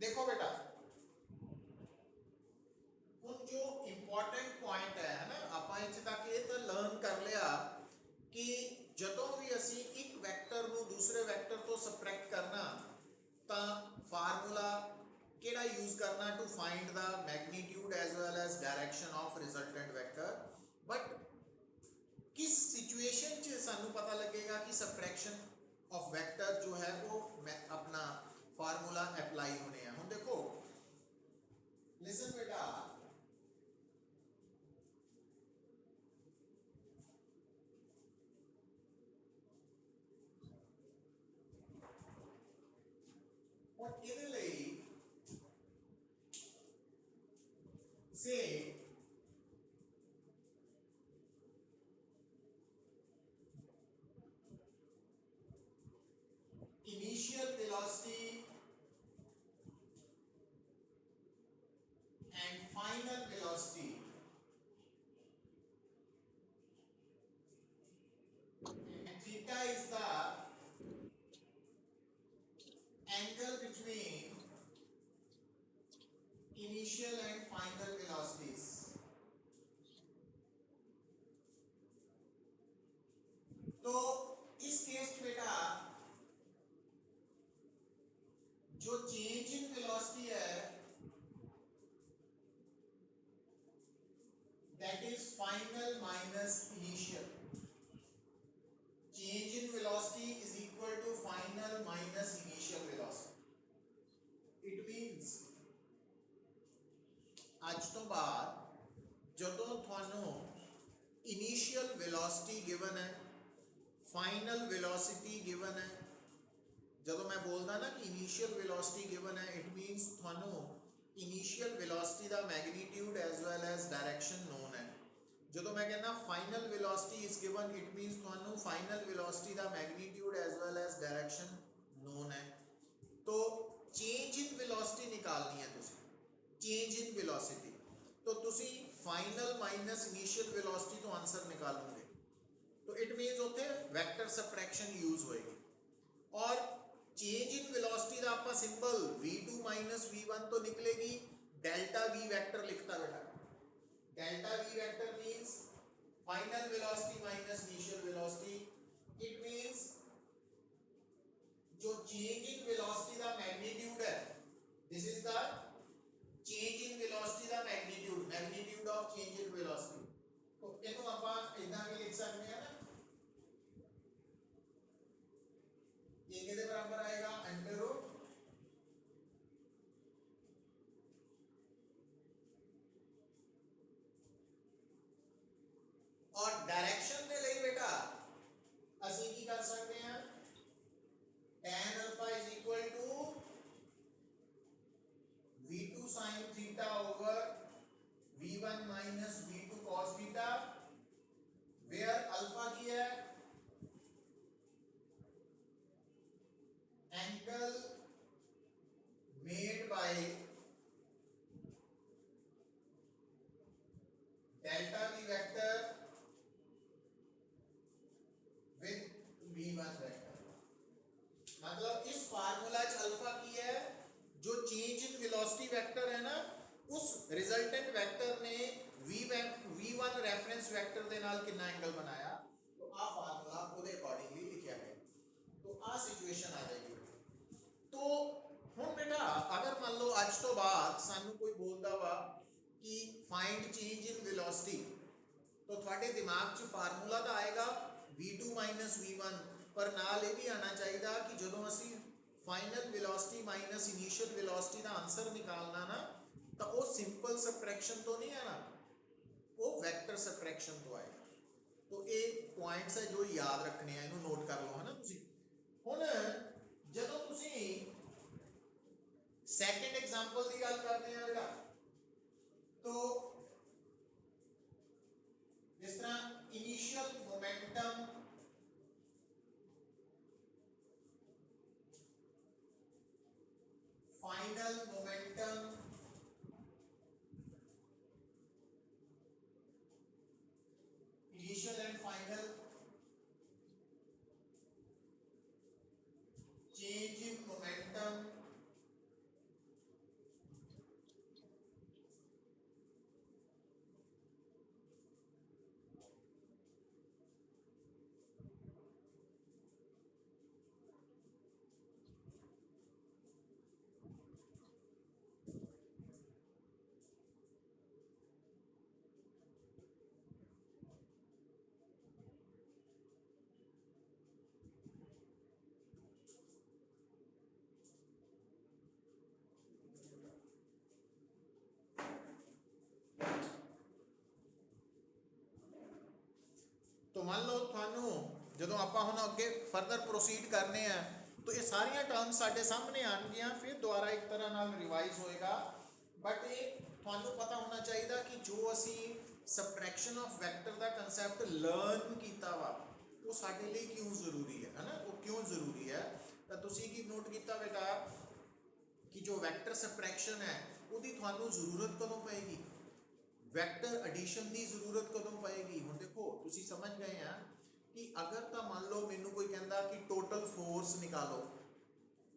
देखो बेटा, ਹੁਣ जो इंपॉर्टेंट पॉइंट है ना, ਆਪਾਂ ਇੱਥੇ ਤੱਕ ਇਹ ਤਾਂ ਲਰਨ ਕਰ ਲਿਆ ਕਿ ਜਦੋਂ ਵੀ ਅਸੀਂ ਇੱਕ ਵੈਕਟਰ ਨੂੰ ਦੂਸਰੇ ਵੈਕਟਰ ਤੋਂ ਸਬਟ੍ਰੈਕਟ ਕਰਨਾ ਤਾਂ ਫਾਰਮੂਲਾ ਕਿਹੜਾ ਯੂਜ਼ ਕਰਨਾ to find the magnitude as well as direction of resultant vector. But किस सिचुएशन च सानू पता लगेगा कि सबट्रैक्शन ऑफ वेक्टर जो है वो अपना फार्मूला अप्लाई होने हैं। हम देखो लिसन बेटा, और इहदे लई से initial velocity and final velocity and theta is the angle between initial and final velocities। तो इस केस में बेटा जो चेंज इन वेलोसिटी है that is final minus initial. Change in velocity is equal to final minus initial velocity. It means आज तो बाद जदों थानू इनिशियल वेलोसिटी गिवन है, फाइनल वेलोसिटी गिवन है, जब मैं बोलता ना कि इनिशियल वेलोसिटी गिवन है इट मीनस थानू इनिशियल वेलोसिटी का magnitude as well as direction known है। जो मैं कहना final velocity is given it means थानू फाइनल वेलोसिटी का magnitude as well as direction known है। तो चेंज इन वेलोसिटी निकालनी है तुसी, चेंज इन वेलोसिटी तो तुसी फाइनल माइनस इनिशियल वेलोसिटी तो आंसर निकालोगे। तो इट मीनस उत्थे वेक्टर सबट्रैक्शन यूज होएगी। और चेंज इन वेलोसिटी का आप सिंपल v2 माइनस v1 तो निकलेगी, डेल्टा v वेक्टर लिखता बेटा। Delta v vector means final velocity minus initial velocity. It means जो चेंज इन वेलोसिटी का मैग्नीट्यूड है this is the change in velocity का magnitude, magnitude of change in velocity. तो इनको आप इतना भी लिख सकते हैं ना, ये कितने बराबर आएगा अंडर रूट और डायरेक्शन के लिए बेटा ਅਸੀਂ ਕੀ कर सकते हैं tan alpha is equal to v2 sin theta over v1 minus v2 cos theta, where alpha की है angle made by delta v vector with v1 vector। मतलब इस फार्मूला च अल्फा की है जो चेंज इन वेलोसिटी वेक्टर है ना उस रिजल्टेंट वेक्टर ने v1 रेफरेंस वेक्टर के नाल कितना एंगल बनाया, तो आ फार्मूला ਉਹਦੇ अकॉर्डिंगली लिखा है। तो आ सिचुएशन आ जाएगी। तो हुण बेटा अगर मान लो आज तो बाद सानू कोई बोलता वा कि फाइंड चेंज इन वेलोसिटी तो थोड़े दिमाग च फार्मूला तो आएगा v2 माइनस v1, पर नाल ये भी आना चाहिए कि जो असी final velocity minus initial velocity का आंसर निकालना ना तो वो सिंपल सबट्रैक्शन तो नहीं आना, वो वेक्टर सबट्रैक्शन तो आएगा। तो ये पॉइंट्स है जो याद रखने हैं, इन्हों नोट कर लो है ना तुसी। हुण जदों तुसी सेकंड एग्जांपल की गल करते हैं बेटा तो जिस तरह initial momentum final momentum initial and final change in momentum ਮੰਨ ਲਓ ਤੁਹਾਨੂੰ ਜਦੋਂ ਆਪਾਂ ਹੁਣ ਅੱਗੇ ਫਰਦਰ ਪ੍ਰੋਸੀਡ ਕਰਨੇ ਆ ਤਾਂ ਇਹ ਸਾਰੀਆਂ ਟਰਮਸ ਸਾਡੇ ਸਾਹਮਣੇ ਆਣਗੀਆਂ, ਫਿਰ ਦੁਬਾਰਾ ਇੱਕ ਤਰ੍ਹਾਂ ਨਾਲ ਰਿਵਾਈਜ਼ ਹੋਏਗਾ। ਬਟ ਇਹ ਤੁਹਾਨੂੰ ਪਤਾ ਹੋਣਾ ਚਾਹੀਦਾ ਕਿ ਜੋ ਅਸੀਂ subtraction of vector the concept learn ਕੀਤਾ ਵਾ ਉਹ ਸਾਡੇ ਲਈ ਕਿਉਂ ਜ਼ਰੂਰੀ ਹੈ ਨਾ, ਉਹ ਕਿਉਂ ਜ਼ਰੂਰੀ ਹੈ। ਤਾਂ ਤੁਸੀਂ ਕੀ ਨੋਟ ਕੀਤਾ ਬੇਟਾ ਕਿ ਜੋ ਵੈਕਟਰ ਸਬਟ੍ਰੈਕਸ਼ਨ ਹੈ ਉਹਦੀ ਤੁਹਾਨੂੰ ਜ਼ਰੂਰਤ ਕਦੋਂ ਪਏਗੀ, ਵੈਕਟਰ ਐਡੀਸ਼ਨ ਦੀ ਜ਼ਰੂਰਤ ਕਦੋਂ ਪਏਗੀ। ਹੁਣ ਦੇਖੋ ਤੁਸੀਂ ਸਮਝ ਗਏ ਆ ਕਿ ਅਗਰ ਤਾਂ ਮੰਨ ਲਓ ਮੈਨੂੰ ਕੋਈ ਕਹਿੰਦਾ ਕਿ ਟੋਟਲ ਫੋਰਸ ਨਿਕਾਲੋ,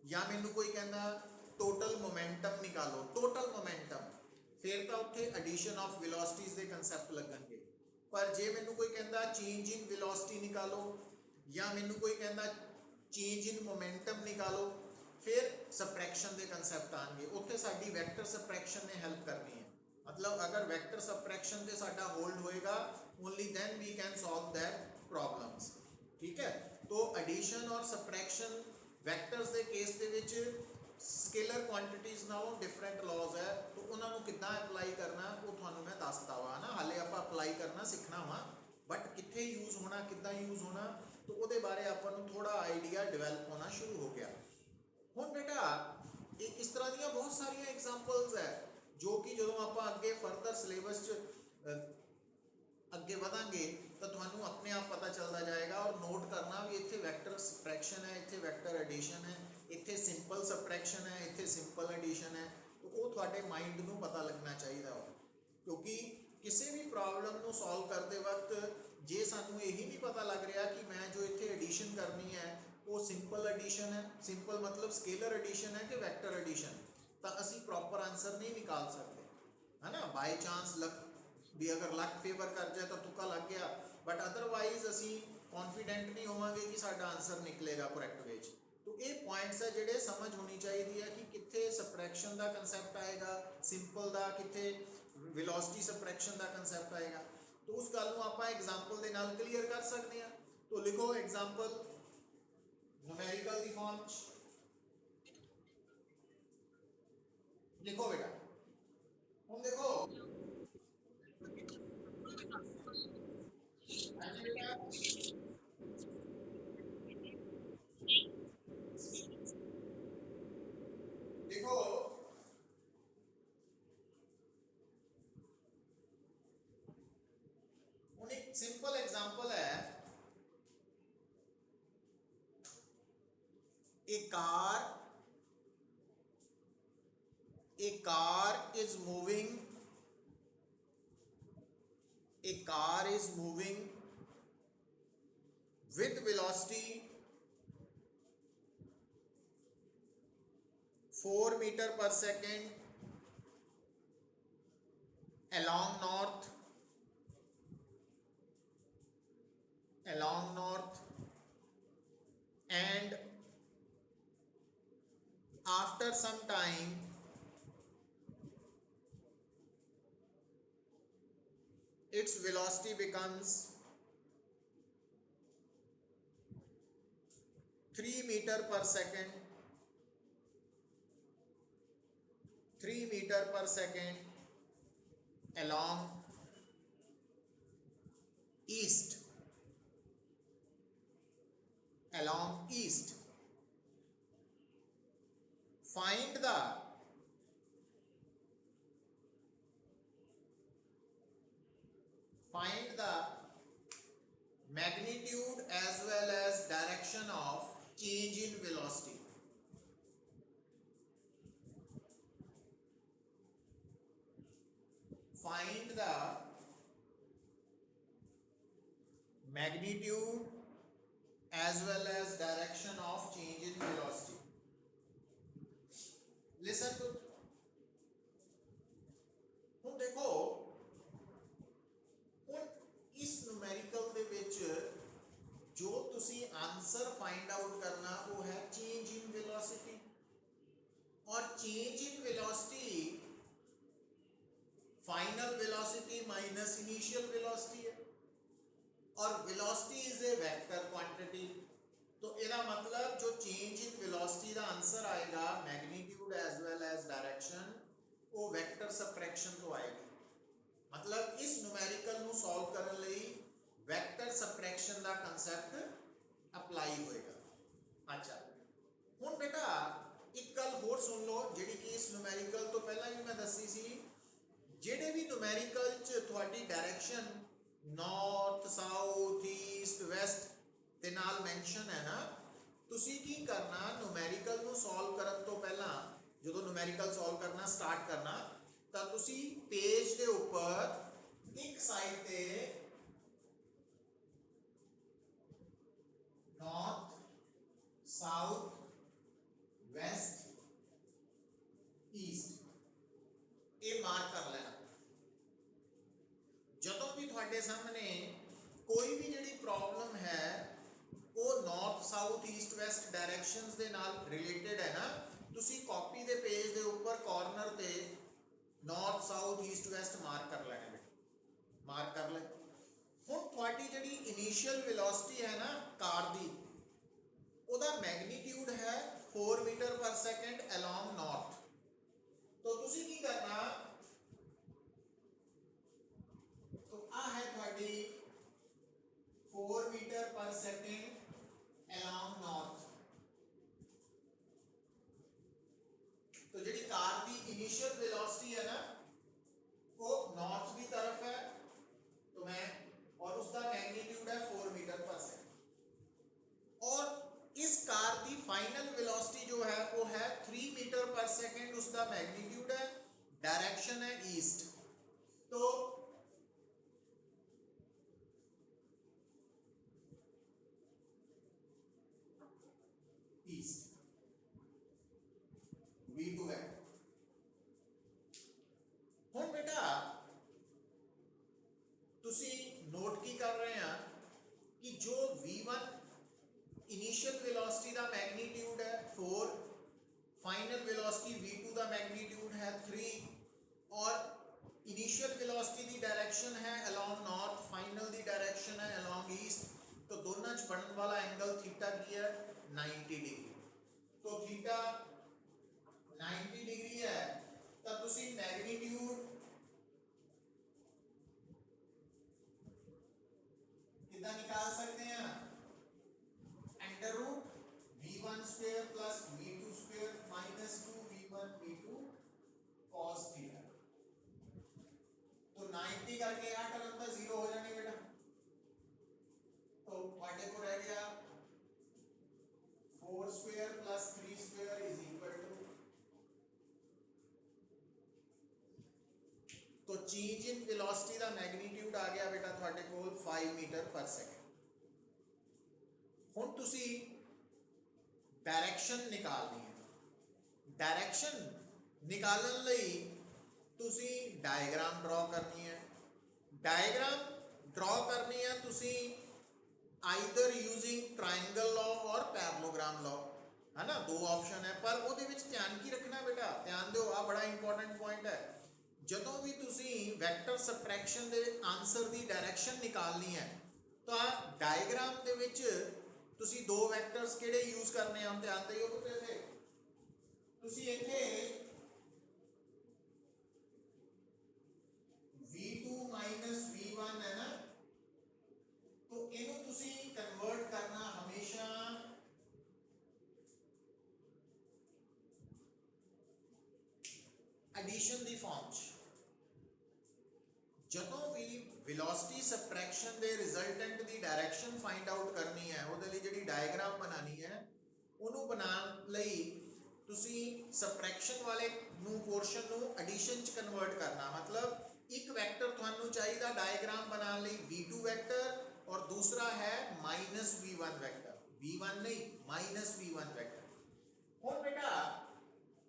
ਜਾਂ ਮੈਨੂੰ ਕੋਈ ਕਹਿੰਦਾ ਟੋਟਲ ਮੋਮੈਂਟਮ ਨਿਕਾਲੋ, ਟੋਟਲ ਮੋਮੈਂਟਮ, ਫਿਰ ਤਾਂ ਉੱਥੇ ਐਡੀਸ਼ਨ ਆਫ ਵੈਲੋਸਿਟੀਜ਼ ਦੇ ਕਨਸੈਪਟ ਲੱਗਣਗੇ। ਪਰ ਜੇ ਮੈਨੂੰ ਕੋਈ ਕਹਿੰਦਾ ਚੇਂਜ ਇਨ ਵੈਲੋਸਿਟੀ ਨਿਕਾਲੋ, ਜਾਂ ਮੈਨੂੰ ਕੋਈ ਕਹਿੰਦਾ ਚੇਂਜ ਇਨ ਮੋਮੈਂਟਮ ਨਿਕਾਲੋ, ਫਿਰ ਸਬਟ੍ਰੈਕਸ਼ਨ ਦੇ ਕਨਸੈਪਟ ਆਣਗੇ। ਉੱਥੇ ਸਾਡੀ ਵੈਕਟਰ ਸਬਟ੍ਰੈਕਸ਼ਨ ਨੇ ਹੈਲਪ ਕਰਨੀ ਹੈ। मतलब अगर वेक्टर सबट्रैक्शन पे साडा होल्ड होएगा only then we can solve that problems. ठीक है, तो एडिशन और सबट्रैक्शन वैक्टर्स के केस दे विच स्केलर क्वांटिटीज़ नालों डिफरेंट लॉज है, तो उन्होंने कितना अप्लाई करना वो थानू मैं दसता वा ना, हाले आप अप्लाई करना सीखना वा, बट कित्थे यूज़ होना कितना यूज़ होना तो वो बारे अपन थोड़ा आइडिया डिवेलप होना शुरू हो गया। हुण बेटा इस तरह दी बहुत सारिया एग्जाम्पल्स है जो कि जो आप अगे फर्दर सिलेबस अगे बढ़ांगे तो थानू अपने आप पता चलता जाएगा। और नोट करना भी इत्थे वैक्टर सबट्रैक्शन है, इत्थे वैक्टर एडिशन है, इत्थे सिंपल सबट्रैक्शन है, इत्थे सिंपल एडिशन है, तो वो थोड़े माइंड नू पता लगना चाहिए हो। क्योंकि किसी भी प्रॉब्लम नू सॉल्व करते वक्त जे सानू यही नहीं पता लग रहा कि मैं जो इत्थे एडिशन करनी है वो सिंपल एडिशन है, सिंपल मतलब स्केलर एडिशन है कि वैक्टर एडिशन, तो असी प्रॉपर आंसर नहीं निकाल सकते, है ना। बाय चांस लक भी अगर लक फेवर कर जाए तो तुक्का लग गया, बट अदरवाइज असी कॉन्फिडेंट नहीं होवांगे कि साडा आंसर निकलेगा करैक्ट वे। तो ये पॉइंट्स है जिहड़े समझ होनी चाहिए है कि कित्थे सबट्रैक्शन का कंसैप्ट आएगा सिंपल का, कित्थे वेलोसिटी सबट्रैक्शन का कंसैप्ट आएगा। तो उस गल नूं आपां एग्जाम्पल दे नाल क्लीयर कर सकते हैं। तो लिखो एग्जाम्पल न्यूमेरिकल दी फॉर्म च लिखो बेटा। हम देखो बेटा देखो एक सिंपल एग्जांपल है, a car is moving with velocity 4 meter per second along north and after some time its velocity becomes 3 meter per second along east find the magnitude as well as direction of change in velocity। find the magnitude as well as direction of change in velocity। listen to ਹੁਣ देखो ਹੁਣ इस numerical ਦੇ ਵਿੱਚ जो तुसी answer find out करना वो है चेंज इन वेलोसिटी, और change in velocity final velocity minus initial velocity है, और velocity is a vector quantity. तो इसका मतलब जो चेंज इन वेलोसिटी का आंसर आएगा magnitude as well as direction वो वेक्टर सबट्रैक्शन तो आएगी। मतलब इस न्यूमेरिकल नू सॉल्व करने लई ਵੈਕਟਰ ਸਬਟ੍ਰੈਕਸ਼ਨ ਦਾ ਕਨਸੈਪਟ ਅਪਲਾਈ ਹੋਏਗਾ। ਅੱਛਾ ਹੁਣ ਬੇਟਾ ਇੱਕ ਗੱਲ ਹੋਰ ਸੁਣ ਲਓ ਜਿਹੜੀ ਕਿ ਇਸ ਨੂਮੈਰੀਕਲ ਤੋਂ ਪਹਿਲਾਂ ਵੀ ਮੈਂ ਦੱਸੀ ਸੀ। ਜਿਹੜੇ ਵੀ ਨੂਮੈਰੀਕਲ 'ਚ ਤੁਹਾਡੀ direction north south East West ਦੇ ਨਾਲ ਮੈਂਸ਼ਨ ਹੈ ਨਾ, ਤੁਸੀਂ ਕੀ ਕਰਨਾ ਨੂਮੈਰੀਕਲ ਨੂੰ ਸੋਲਵ ਕਰਨ ਤੋਂ ਪਹਿਲਾਂ ਜਦੋਂ ਨੂਮੈਰੀਕਲ ਸੋਲਵ ਕਰਨਾ ਸਟਾਰਟ ਕਰਨਾ ਤਾਂ ਤੁਸੀਂ ਪੇਜ ਦੇ ਉੱਪਰ ਇੱਕ ਸਾਈਡ ਤੇ ਨਾਰਥ ਸਾਊਥ ਵੈਸਟ ਈਸਟ ਇਹ ਮਾਰਕ ਕਰ ਲੈਣਾ। ਜਦੋਂ ਵੀ ਤੁਹਾਡੇ ਸਾਹਮਣੇ ਕੋਈ ਵੀ ਜਿਹੜੀ ਪ੍ਰੋਬਲਮ ਹੈ ਉਹ north south East West directions ਦੇ ਨਾਲ ਰਿਲੇਟਡ ਹੈ ਨਾ, ਤੁਸੀਂ ਕਾਪੀ ਦੇ ਪੇਜ ਦੇ ਉੱਪਰ ਕਾਰਨਰ ਤੇ north south East West mark ਕਰ ਲੈਣਾ ਬੇਟਾ, ਮਾਰਕ ਕਰ ਲੈ। ਹੁਣ ਤੁਹਾਡੀ ਜਿਹੜੀ ਇਨੀਸ਼ੀਅਲ ਵੈਲੋਸਿਟੀ ਹੈ ਨਾ ਕਾਰ ਦੀ, ਉਹਦਾ ਮੈਗਨੀਟਿਊਡ ਹੈ 4 ਮੀਟਰ ਪਰ ਸੈਕਿੰਡ ਅਲੋਂਗ ਨਾਰਥ। तो ਤੁਸੀਂ ਕੀ ਕਰਨਾ, तो आ है ਤੁਹਾਡੀ 4 मीटर पर सेकंड along north। तो ਜਿਹੜੀ कार की इनिशियल वेलोसिटी है ना वो नॉर्थ की तरफ है, तो मैं और उसका मैग्नीट्यूड है 4 मीटर पर सेकंड। और इस कार की फाइनल वेलोसिटी जो है वो है 3 मीटर पर सेकंड, उसका मैग्नीट्यूड है, डायरेक्शन है ईस्ट। तो ईस्ट V2 है। ਹੁਣ बेटा ਤੁਸੀਂ नोट की कर रहे हैं कि जो V1 इनिशियल वेलोसिटी का मैग्नीट्यूड है 4, फाइनल वेलोसिटी V2 का मैग्नीट्यूड है 3 और इनिशियल वेलोसिटी की डायरेक्शन है अलोंग नॉर्थ, फाइनल की डायरेक्शन है अलोंग ईस्ट। तो दोनों च बनने वाला एंगल थीटा की है 90 डिग्री। तो थीटा 90 डिग्री है तो तुसी मैग्नीट्यूड कितना निकाल सकते हैं, under root v1 square plus v2 square minus 2v1 v2 cos theta. तो 90 करके 8 टर्म तो 0 हो जाने बेटा, तो वाटे को रह गया 4 square plus 3 square is equal to, तो चेंज इन वेलोसिटी का मैग्नीट्यूड आ गया बेटा ਤੁਹਾਡੇ ਕੋਲ 5 मीटर पर सेकंड। ਹੁਣ ਤੁਸੀਂ डायरेक्शन निकालनी है। डायरेक्शन निकालने ਲਈ ਤੁਸੀਂ डायग्राम ड्रॉ करनी है। डायग्राम ड्रॉ करनी है ਤੁਸੀਂ आइदर यूजिंग ट्रायंगल लॉ और पैरेललोग्राम लॉ, है ना, दो ऑप्शन है। पर ਉਹਦੇ ਵਿੱਚ ਧਿਆਨ ਕੀ ਰੱਖਣਾ बेटा, ਧਿਆਨ ਦਿਓ ਆ ਬੜਾ इंपॉर्टेंट पॉइंट है। ਜਦੋਂ ਵੀ ਤੁਸੀਂ ਵੈਕਟਰ ਸਬਟ੍ਰੈਕਸ਼ਨ ਦੇ ਆਨਸਰ ਦੀ ਡਾਇਰੈਕਸ਼ਨ ਨਿਕਾਲਣੀ ਹੈ ਤਾਂ ਡਾਇਗਰਾਮ ਦੇ ਵਿੱਚ ਤੁਸੀਂ ਦੋ ਵੈਕਟਰਸ ਕਿਹੜੇ ਯੂਜ਼ ਕਰਨੇ ਆ, ਧਿਆਨ ਦਿਓ ਪੁੱਤਰ। ਇੱਥੇ ਤੁਸੀਂ ਇੱਥੇ v2 v1 है ना, तो ਇਹਨੂੰ ਤੁਸੀਂ ਕਨਵਰਟ ਕਰਨਾ ਹਮੇਸ਼ਾ एडिशन ਦੀ ਫਾਰਮ 'ਚ। ਜਦੋਂ ਵੀ ਵੈਲੋਸਿਟੀ ਸਬਟ੍ਰੈਕਸ਼ਨ ਦੇ ਰਿਜ਼ਲਟੈਂਟ ਦੀ ਡਾਇਰੈਕਸ਼ਨ ਫਾਈਂਡ ਆਊਟ ਕਰਨੀ ਹੈ, ਉਹਦੇ ਲਈ ਜਿਹੜੀ ਡਾਇਗਰਾਮ ਬਣਾਣੀ ਹੈ ਉਹਨੂੰ ਬਣਾਉਣ ਲਈ ਤੁਸੀਂ ਸਬਟ੍ਰੈਕਸ਼ਨ ਵਾਲੇ ਨੂੰ ਪੋਰਸ਼ਨ ਨੂੰ ਐਡੀਸ਼ਨ 'ਚ ਕਨਵਰਟ ਕਰਨਾ। मतलब एक ਵੈਕਟਰ ਤੁਹਾਨੂੰ ਚਾਹੀਦਾ ਡਾਇਗਰਾਮ ਬਣਾਉਣ ਲਈ v2 ਵੈਕਟਰ और दूसरा है -v1 वैक्टर, v1 नहीं -v1 वैक्टर। और बेटा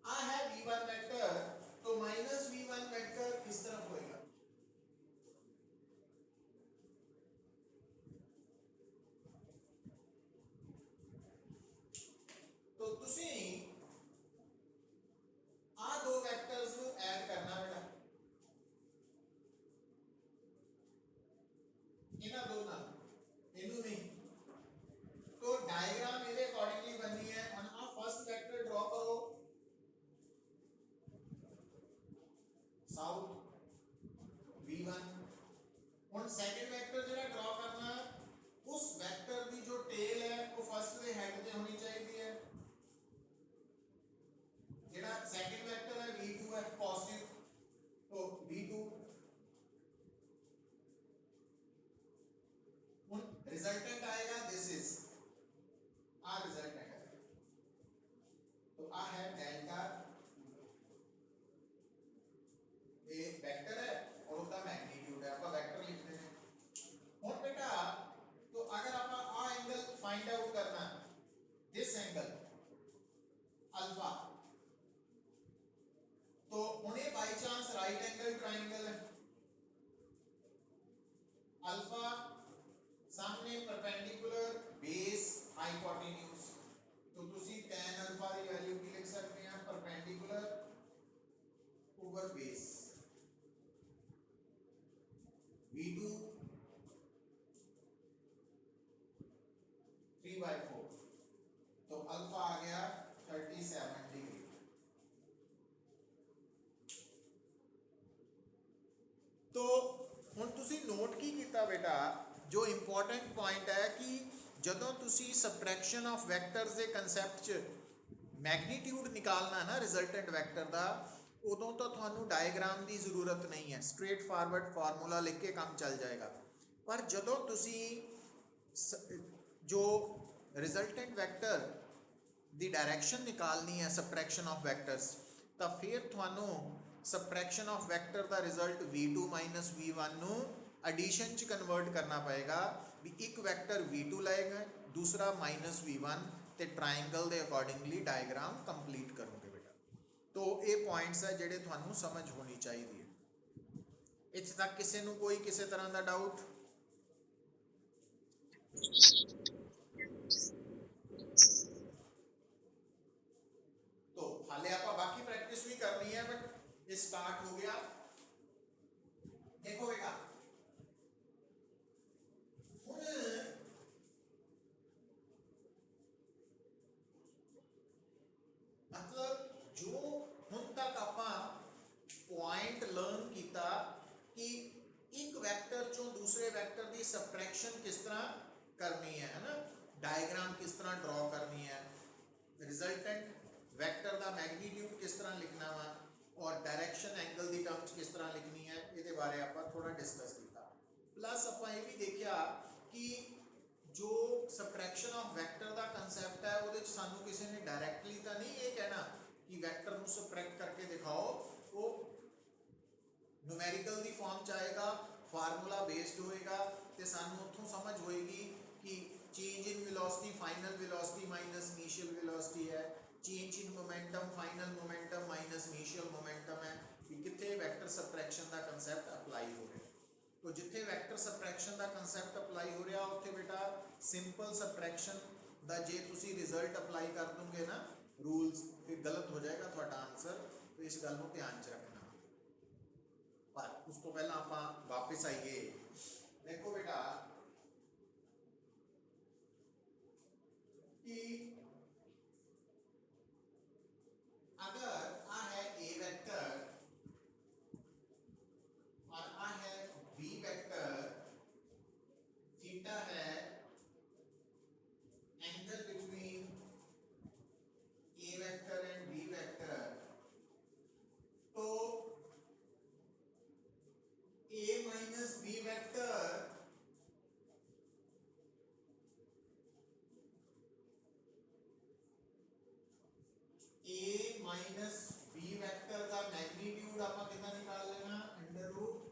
आ है v1 वैक्टर, तो -v1 वैक्टर किस तरफ होएगा, तो तुसी आ दो वैक्टर्स को ऐड करना बेटा, इना दो ना इनु नहीं। तो डायग्राम ਇਹਦੇ ਅਕੋਰਡਿੰਗਲੀ बननी है। और आ फर्स्ट वेक्टर ड्रॉ करो ट्राइंगल है, अल्फा सामने परपेंडिकुलर बेस हाइपोटेन्यूज, तो तुसी tan अल्फा की वैल्यू की लिख सकते हैं परपेंडिकुलर ओवर बेस v2 3/4, तो अल्फा आ गया 37 डिग्री। तो हुण तुसी नोट की कीता बेटा, जो इंपॉर्टेंट पॉइंट है कि जदों तुसी सबट्रैक्शन ऑफ वैक्टर्स के कंसैप्ट च मैग्नीट्यूड निकालना ना रिजल्टेंट वैक्टर का, उदों तो थानू डायग्राम की जरूरत नहीं है, स्ट्रेट फॉरवर्ड फार्मूला लिख के काम चल जाएगा। पर जदों तुसी जो रिजल्टेंट वैक्टर दी डायरेक्शन निकालनी है सबट्रैक्शन ऑफ वैक्टर्स, तो फिर थानू सबट्रैक्शन ऑफ वैक्टर का रिजल्ट v2 माइनस v1 नू एडिशन च कन्वर्ट करना पएगा भी एक वैक्टर v2 लाएगा, दूसरा माइनस v1, ते ट्राइंगल के अकॉर्डिंगली डायग्राम कंप्लीट करोगे बेटा। तो ये पॉइंट्स है जेडे थानू समझ होनी चाहिए। इत्थे तक किसी नू कोई किसी तरह का डाउट? तो हाले आप बाकी प्रैक्टिस भी करनी है, बट ये स्टार्ट हो गया। देखो बेटा मतलब जो हुण तक आपां पॉइंट लर्न किया कि एक वैक्टर चों दूसरे वैक्टर की सबट्रैक्शन किस तरह करनी है ना, डायग्राम किस तरह ड्रॉ करनी है, रिजल्टेंट वैक्टर का मैग्नीट्यूड किस तरह लिखना वा, और डायरेक्शन एंगल की टर्म्स किस तरह लिखनी है, ये बारे आप थोड़ा डिस्कस किया। प्लस आप ये भी देखा कि जो सबट्रैक्शन ऑफ वैक्टर का कंसैप्ट है वो सानू किसी ने डायरैक्टली तो नहीं ये कहना कि वैक्टर को सबट्रैक्ट करके दिखाओ, वो न्यूमेरिकल की फॉर्म च आएगा, फार्मूला बेस्ड होएगा, तो सानू उत्थों समझ होएगी कि change in velocity final velocity minus initial velocity है, change in momentum final momentum minus initial momentum है, कि कितने वैक्टर सबट्रैक्शन का कंसैप्ट अप्लाई हो रहा है। तो जिथे वैक्टर सबट्रैक्शन का कंसैप्ट अप्लाई हो रहा उत्थे बेटा सिंपल सबट्रैक्शन का जे तुसी रिजल्ट अप्लाई कर दोगे ना रूल्स, फिर गलत हो जाएगा थोड़ा आंसर, तो इस गल को ध्यान च रखना। पर उस तो पहला आप वापस आइए, देखो बेटा कि अगर आ है ए वेक्टर और आ है बी वेक्टर, थीटा है angle between A vector and B vector, तो A minus B vector A minus B vector का मैग्नीट्यूड आप कितना निकाल लेना, अंडर रूट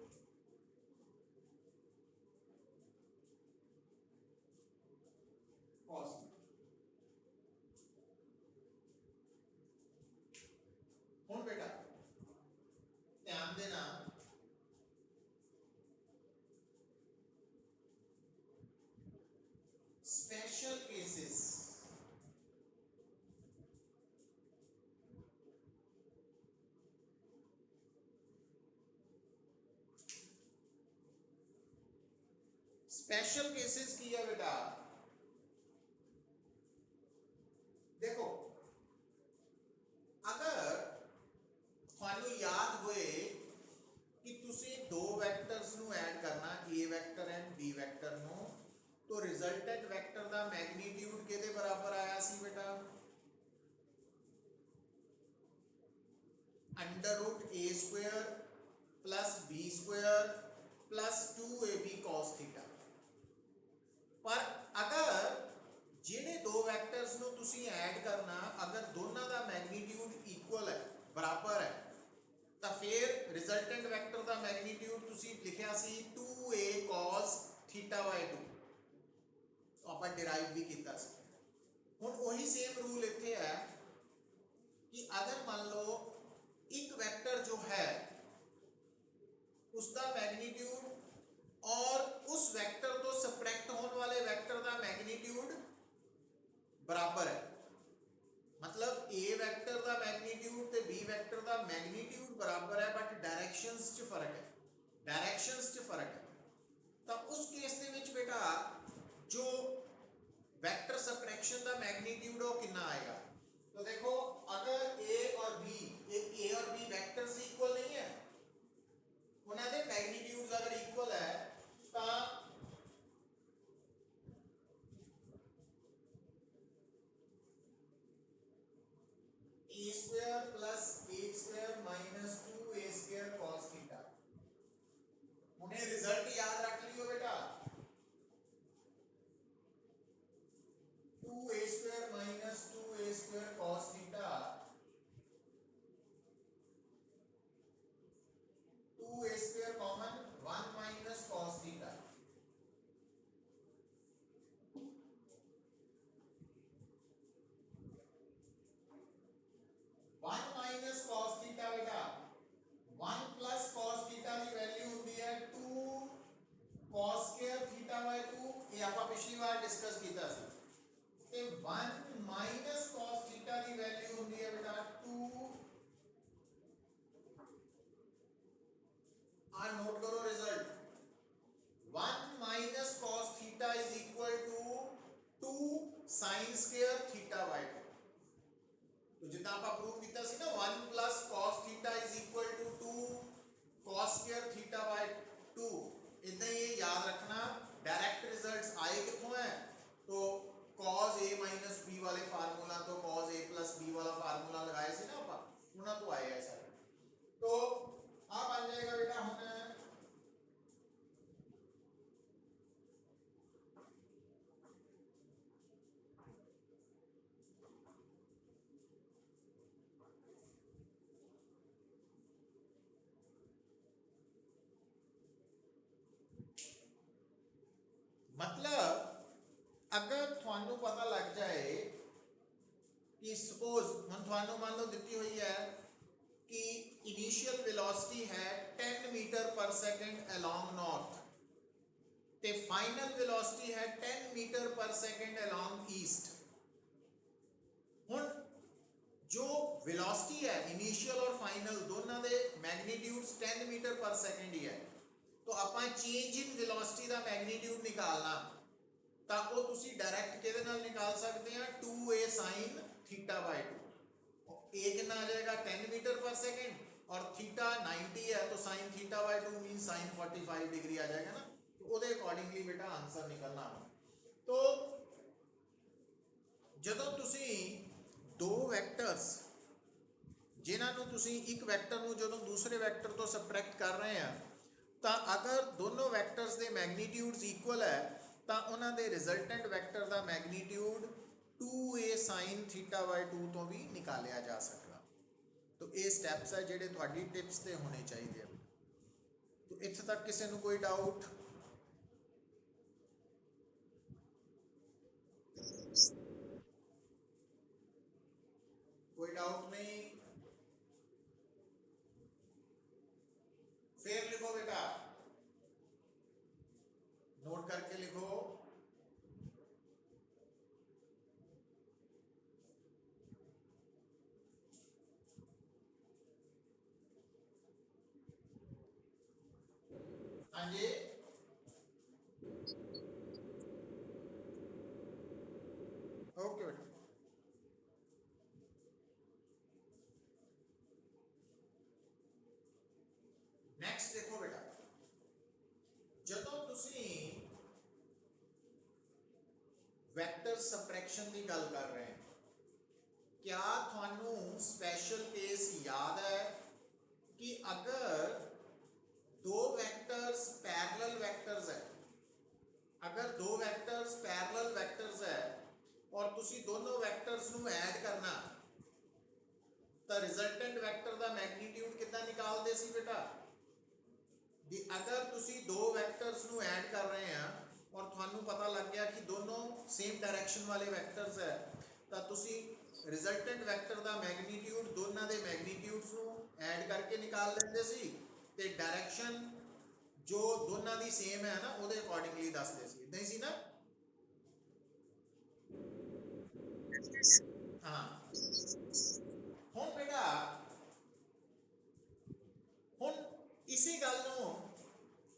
cos। हुण बेटा ध्यान देना, स्पेशल केसेस स्पेशल केसेस की है बेटा। देखो अगर थानू याद होए कि तुसी दो वैक्टर्स नू ऐड करना, A vector and B vector नू, तो रिजल्टेंट वेक्टर का मैग्नीट्यूड किहदे बराबर आया सी बेटा, under root A square plus B square plus 2ab cos theta. पर अगर जिहड़े दो वैक्टर्स नू तुसी ऐड करना, अगर दोनों का मैग्नीट्यूड इक्वल है, बराबर है, तो फिर रिजल्टेंट वेक्टर का मैग्नीट्यूड तुसी लिखिया सी 2a cos थीटा बाय 2, तो आप डिराइव भी किया। हुण वही सेम रूल इत्थे है कि अगर मान लो एक वेक्टर जो है उसका मैग्नीट्यूड और उस वेक्टर तो सबट्रैक्ट होने वाले वेक्टर का मैग्नीट्यूड बराबर है। मतलब ए वेक्टर का मैग्नीट्यूड ते बी वेक्टर का मैग्नीट्यूड बराबर है, बट डायरेक्शंस च फर्क है, डायरेक्शंस च फर्क है। तो उस केस दे विच बेटा जो वेक्टर सबट्रैक्शन का मैग्नीट्यूड वो कितना आएगा। तो देखो अगर ए और बी, ए और बी वेक्टर्स इक्वल नहीं है, उन्होंने मैग्नीट्यूड्स अगर इक्वल है तो ए स्क्वायर प्लस ए स्क्वायर माइनस 2 ए स्क्वायर कॉस थीटा। उन्हें रिजल्ट याद रख लियो बेटा, 2 a square minus 2 a square cos theta, 2 a square common, 1 minus cos theta, 1 minus cos theta बेटा 1 plus cos theta की वैल्यू होती है 2 cos square theta by 2, ये ਆਪਾਂ पिछली बार डिस्कस किया ਸੀ। ਤੇ 1 minus cos theta की वैल्यू होती है बेटा 2, आ नोट करो result, 1 minus cos theta is equal to 2 sin square theta by 2। तो जितना आप प्रूव किया सी ना 1 plus cos theta is equal to 2 cos square theta by 2, इतना ये याद रखना। डायरेक्ट रिजल्ट्स आए कितों है, तो cos a minus b वाले फार्मूला तो cos a plus b वाला फार्मूला लगाए सी ना आप, उन्हें तो आए ऐसा। तो आप आ जाएगा बेटा हमने मतलब अगर थानू पता लग जाए कि सपोज हम थानू मान लो दी हुई है कि इनिशियल वेलोसिटी है 10 मीटर पर सेकंड अलोंग नॉर्थ ते फाइनल वेलोसिटी है 10 मीटर पर सेकंड अलोंग ईस्ट। हुन जो वेलोसिटी है इनिशियल और फाइनल दोनों दे मैग्नीट्यूड्स 10 मीटर पर सेकंड ही है, तो आपां चेंज इन वेलोसिटी का मैग्नीट्यूड निकालना तो वो तुसी डायरेक्ट किहदे नाल निकाल सकते हैं 2a sin theta by 2। a कितना आ जाएगा 10 मीटर पर सेकंड और थीटा 90 है तो sin theta by 2 mean sin 45 degree आ जाएगा ना, तो ਉਹਦੇ अकॉर्डिंगली बेटा आंसर निकलना। तो ਜਦੋਂ ਤੁਸੀਂ दो ਵੈਕਟਰਸ ਜਿਨ੍ਹਾਂ ਨੂੰ ਤੁਸੀਂ ਇੱਕ ਵੈਕਟਰ ਨੂੰ ਜਦੋਂ ਦੂਸਰੇ ਵੈਕਟਰ ਤੋਂ ਸਬਟ੍ਰੈਕਟ ਕਰ ਰਹੇ ਆ ਤਾਂ ਅਗਰ ਦੋਨੋਂ ਵੈਕਟਰਸ ਦੇ ਮੈਗਨੀਟਿਊਡਸ ਇਕੁਅਲ ਹੈ ਤਾਂ ਉਹਨਾਂ ਦੇ resultant vector the magnitude 2a sin theta by 2 ਤੋਂ ਵੀ ਨਿਕਾਲਿਆ ਜਾ ਸਕਦਾ। तो ये स्टैप्स है ਜਿਹੜੇ ਤੁਹਾਡੀ ਟਿਪਸ ਤੇ ਹੋਣੇ ਚਾਹੀਦੇ ਆ। तो ਇੱਥੇ ਤੱਕ ਕਿਸੇ ਨੂੰ ਕੋਈ ਡਾਊਟ? कोई डाउट नहीं? फिर लिखो बेटा, नोट करके लिखो, हाँ जी ओके बेटा। नेक्स्ट देखो बेटा, ਜਦੋਂ ਤੁਸੀਂ ਵੈਕਟਰ ਸਬਟ੍ਰੈਕਸ਼ਨ ਦੀ ਗੱਲ ਕਰ ਰਹੇ ਹੋ, क्या ਤੁਹਾਨੂੰ स्पेशल केस याद है कि अगर दो वेक्टर्स पैरेलल वेक्टर्स है, अगर दो वेक्टर्स पैरेलल वेक्टर्स है और तुसी दोनों वेक्टर्स ਨੂੰ ऐड करना तो रिजल्टेंट वेक्टर ਦਾ मैग्नीट्यूड कितना निकालते सी बेटा। भी अगर तुसी दो वेक्टर्स ਨੂੰ ऐड कर रहे हैं और थानू पता लग गया कि दोनों सेम डायरेक्शन वाले वेक्टर्स है तो तुसी रिजल्टेंट वेक्टर ਦਾ मैग्नीट्यूड दोनों के मैग्नीट्यूड्स ਨੂੰ ऐड करके निकाल लेंदे सी ते डायरेक्शन ਜੋ ਦੋਨਾਂ ਦੀ ਸੇਮ ਹੈ ਨਾ ਉਹਦੇ ਅਕੋਰਡਿੰਗਲੀ ਦੱਸਦੇ ਸੀ, ਇਦਾਂ ਹੀ ਸੀ ਨਾ। ਹਾਂ ਹੁਣ ਬੇਟਾ, ਹੁਣ ਇਸੇ ਗੱਲ ਨੂੰ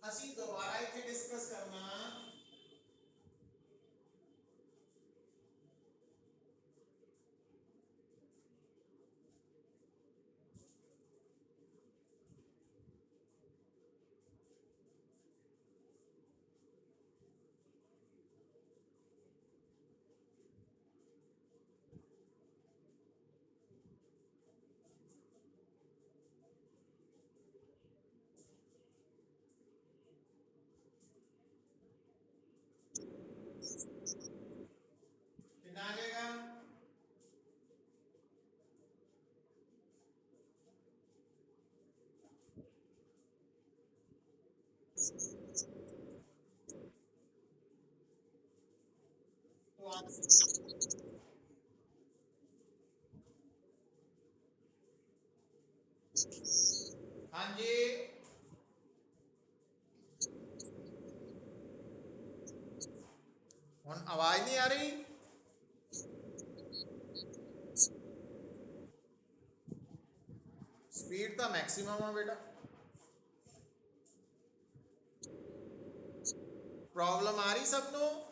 ਅਸੀਂ ਦੁਬਾਰਾ ਇੱਥੇ ਡਿਸਕਸ ਕਰਨਾ। ਕਿੰਨਾ ਆ ਜਾਏਗਾ? तो हाँ जी, ਹੁਣ ਆਵਾਜ਼ ਨਹੀਂ ਆ ਰਹੀ? ਸਪੀਡ ਤਾਂ ਮੈਕਸਿਮਮ ਆ ਬੇਟਾ। ਪ੍ਰੋਬਲਮ ਆ ਰਹੀ ਸਭ ਨੂੰ?